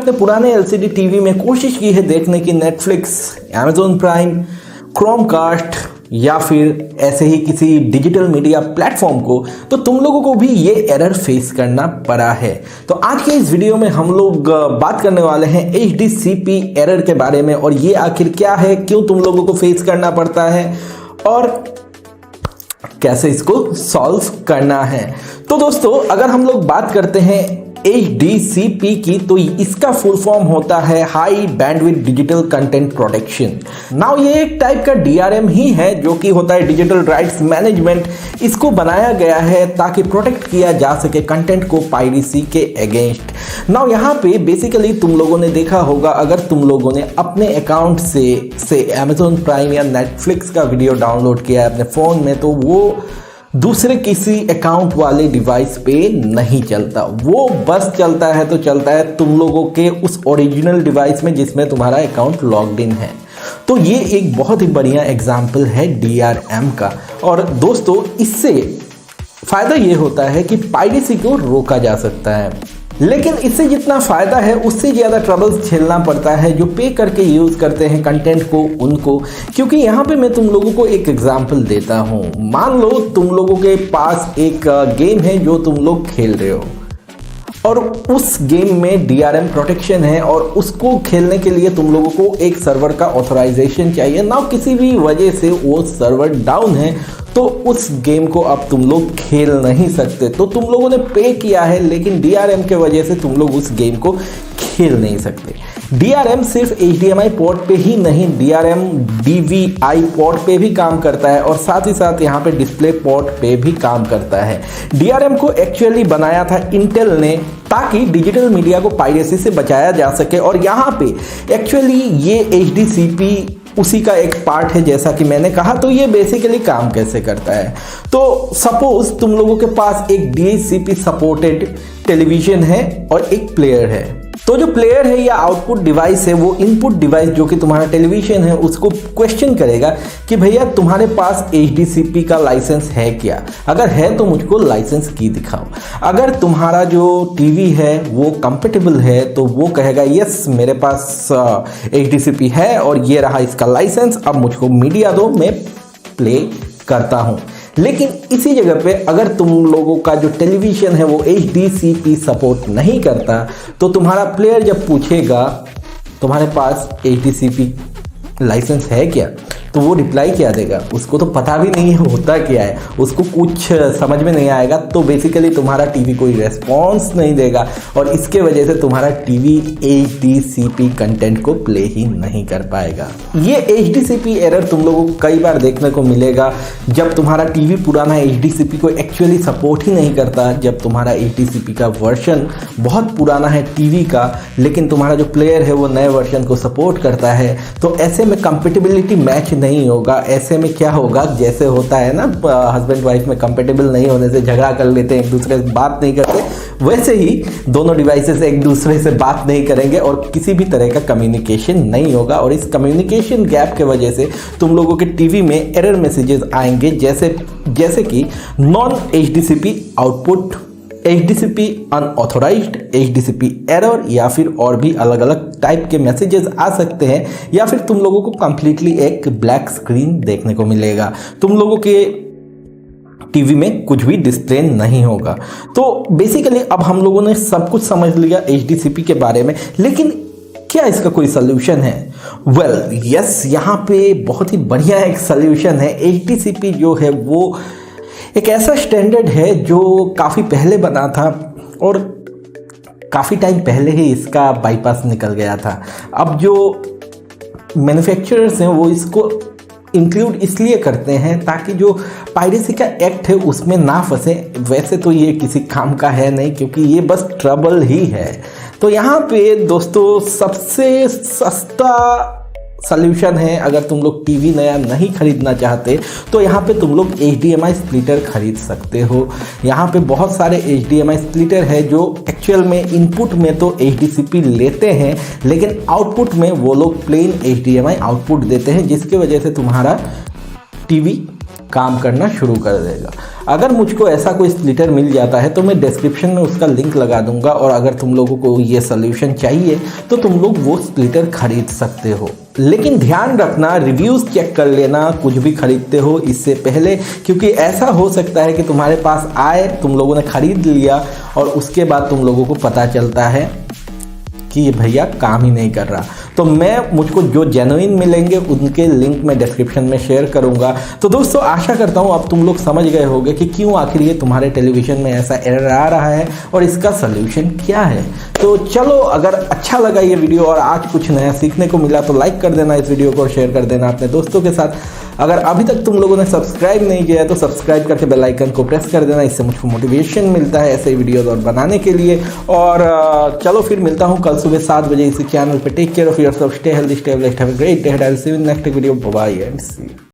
अपने पुराने LCD TV में कोशिश की है देखने की नेटफ्लिक्स, अमेजॉन प्राइम, क्रोमकास्ट या फिर ऐसे ही किसी डिजिटल मीडिया प्लेटफॉर्म को, तो तुम लोगों को भी ये एरर फेस करना पड़ा है। तो आज के इस वीडियो में हम लोग बात करने वाले हैं HDCP एरर के बारे में, और ये आखिर क्या है, क्यों तुम लोगों को फेस करना पड़ता है और कैसे इसको सॉल्व करना है। तो दोस्तों, अगर हम लोग बात करते हैं HDCP की, तो इसका फुल फॉर्म होता है high bandwidth digital content protection. Now ये एक टाइप का DRM ही है, जो कि होता है डिजिटल राइट्स मैनेजमेंट। इसको बनाया गया है ताकि प्रोटेक्ट किया जा सके कंटेंट को पायरेसी के अगेंस्ट। नाउ यहाँ पे बेसिकली तुम लोगों ने देखा होगा, अगर तुम लोगों ने अपने अकाउंट से अमेजॉन प्राइम या नेटफ्लिक्स का वीडियो डाउनलोड किया है अपने फ़ोन में, तो वो दूसरे किसी अकाउंट वाले डिवाइस पे नहीं चलता, वो बस चलता है तो चलता है तुम लोगों के उस ओरिजिनल डिवाइस में जिसमें तुम्हारा अकाउंट लॉग्ड इन है। तो ये एक बहुत ही बढ़िया एग्जाम्पल है DRM का। और दोस्तों, इससे फ़ायदा ये होता है कि पायरेसी को रोका जा सकता है, लेकिन इससे जितना फ़ायदा है उससे ज़्यादा ट्रबल्स झेलना पड़ता है जो पे करके यूज़ करते हैं कंटेंट को उनको। क्योंकि यहाँ पे मैं तुम लोगों को एक एग्जांपल देता हूँ। मान लो तुम लोगों के पास एक गेम है जो तुम लोग खेल रहे हो, और उस गेम में DRM प्रोटेक्शन है, और उसको खेलने के लिए तुम लोगों को एक सर्वर का ऑथराइजेशन चाहिए ना। किसी भी वजह से वो सर्वर डाउन है, तो उस गेम को अब तुम लोग खेल नहीं सकते। तो तुम लोगों ने पे किया है, लेकिन DRM के वजह से तुम लोग उस गेम को खेल नहीं सकते। DRM सिर्फ HDMI पोर्ट पे ही नहीं, DRM DVI पोर्ट पे भी काम करता है, और साथ ही साथ यहाँ पे डिस्प्ले पोर्ट पे भी काम करता है। DRM को एक्चुअली बनाया था इंटेल ने, ताकि डिजिटल मीडिया को पायरेसी से बचाया जा सके। और यहाँ पे एक्चुअली ये HDCP उसी का एक पार्ट है, जैसा कि मैंने कहा। तो ये बेसिकली काम कैसे करता है, तो सपोज तुम लोगों के पास एक DHCP सपोर्टेड टेलीविजन है और एक प्लेयर है। तो जो प्लेयर है या आउटपुट डिवाइस है, वो इनपुट डिवाइस जो कि तुम्हारा टेलीविजन है उसको क्वेश्चन करेगा कि भैया तुम्हारे पास HDCP का लाइसेंस है क्या, अगर है तो मुझको लाइसेंस की दिखाओ। अगर तुम्हारा जो टीवी है वो कंपेटेबल है, तो वो कहेगा यस मेरे पास HDCP है और ये रहा इसका लाइसेंस, अब मुझको मीडिया दो, मैं प्ले करता हूँ। लेकिन इसी जगह पे अगर तुम लोगों का जो टेलीविज़न है वो HDCP सपोर्ट नहीं करता, तो तुम्हारा प्लेयर जब पूछेगा तुम्हारे पास HDCP लाइसेंस है क्या, तो वो रिप्लाई क्या देगा, उसको तो पता भी नहीं होता क्या है, उसको कुछ समझ में नहीं आएगा। तो बेसिकली तुम्हारा टीवी कोई रेस्पॉन्स नहीं देगा, और इसके वजह से तुम्हारा टीवी HDCP कंटेंट को प्ले ही नहीं कर पाएगा। ये HDCP एरर तुम लोगों को कई बार देखने को मिलेगा जब तुम्हारा टीवी पुराना HDCP को एक्चुअली सपोर्ट ही नहीं करता, जब तुम्हारा HDCP का वर्जन बहुत पुराना है टीवी का, लेकिन तुम्हारा जो प्लेयर है वो नए वर्जन को सपोर्ट करता है। तो ऐसे में कंपेटेबिलिटी मैच नहीं होगा। ऐसे में क्या होगा, जैसे होता है ना हस्बैंड वाइफ में कंपेटेबल नहीं होने से झगड़ा कर लेते हैं, एक दूसरे से बात नहीं करते, वैसे ही दोनों डिवाइसेस एक दूसरे से बात नहीं करेंगे और किसी भी तरह का कम्युनिकेशन नहीं होगा। और इस कम्युनिकेशन गैप के वजह से तुम लोगों के टीवी में एरर मैसेजेस आएंगे, जैसे कि non HDCP output, HDCP unauthorised, HDCP error, या फिर और भी अलग अलग टाइप के मैसेजेस आ सकते हैं, या फिर तुम लोगों को कंप्लीटली एक ब्लैक स्क्रीन देखने को मिलेगा, तुम लोगों के टीवी में कुछ भी डिस्प्ले नहीं होगा। तो बेसिकली अब हम लोगों ने सब कुछ समझ लिया HDCP के बारे में, लेकिन क्या इसका कोई सल्यूशन है? वेल यस, यहाँ पे बहुत ही बढ़िया एक सल्यूशन है। HDCP जो है वो एक ऐसा स्टैंडर्ड है जो काफ़ी पहले बना था, और काफ़ी टाइम पहले ही इसका बाईपास निकल गया था। अब जो मैन्युफैक्चरर्स हैं वो इसको इंक्लूड इसलिए करते हैं ताकि जो पायरेसी का एक्ट है उसमें ना फंसे। वैसे तो ये किसी काम का है नहीं, क्योंकि ये बस ट्रबल ही है। तो यहाँ पे दोस्तों सबसे सस्ता सल्यूशन है, अगर तुम लोग टीवी नया नहीं खरीदना चाहते तो यहाँ पे तुम लोग HDMI स्प्लिटर खरीद सकते हो। यहाँ पे बहुत सारे HDMI स्प्लिटर है जो एक्चुअल में इनपुट में तो HDCP लेते हैं, लेकिन आउटपुट में वो लोग प्लेन HDMI आउटपुट देते हैं, जिसकी वजह से तुम्हारा टीवी काम करना शुरू कर देगा। अगर मुझको ऐसा कोई स्प्लिटर मिल जाता है तो मैं डिस्क्रिप्शन में उसका लिंक लगा दूंगा, और अगर तुम लोगों को ये सोल्यूशन चाहिए तो तुम लोग वो स्प्लिटर खरीद सकते हो। लेकिन ध्यान रखना, रिव्यूज़ चेक कर लेना कुछ भी खरीदते हो इससे पहले, क्योंकि ऐसा हो सकता है कि तुम्हारे पास आए, तुम लोगों ने खरीद लिया और उसके बाद तुम लोगों को पता चलता है कि ये भैया काम ही नहीं कर रहा। तो मुझको जो जेन्युइन मिलेंगे उनके लिंक मैं डिस्क्रिप्शन में शेयर करूंगा। तो दोस्तों, आशा करता हूं अब तुम लोग समझ गए होंगे कि क्यों आखिर ये तुम्हारे टेलीविज़न में ऐसा एरर आ रहा है और इसका सल्यूशन क्या है। तो चलो, अगर अच्छा लगा ये वीडियो और आज कुछ नया सीखने को मिला तो लाइक कर देना इस वीडियो को और शेयर कर देना अपने दोस्तों के साथ। अगर अभी तक तुम लोगों ने सब्सक्राइब नहीं किया है तो सब्सक्राइब करके बेल आइकन को प्रेस कर देना, इससे मुझको मोटिवेशन मिलता है ऐसे वीडियोज और बनाने के लिए। और चलो फिर मिलता हूँ कल सुबह 7 बजे इसी चैनल पे। Take care of yourself, stay healthy, stay blessed, have a great day, I will see you in next video. Bye and C.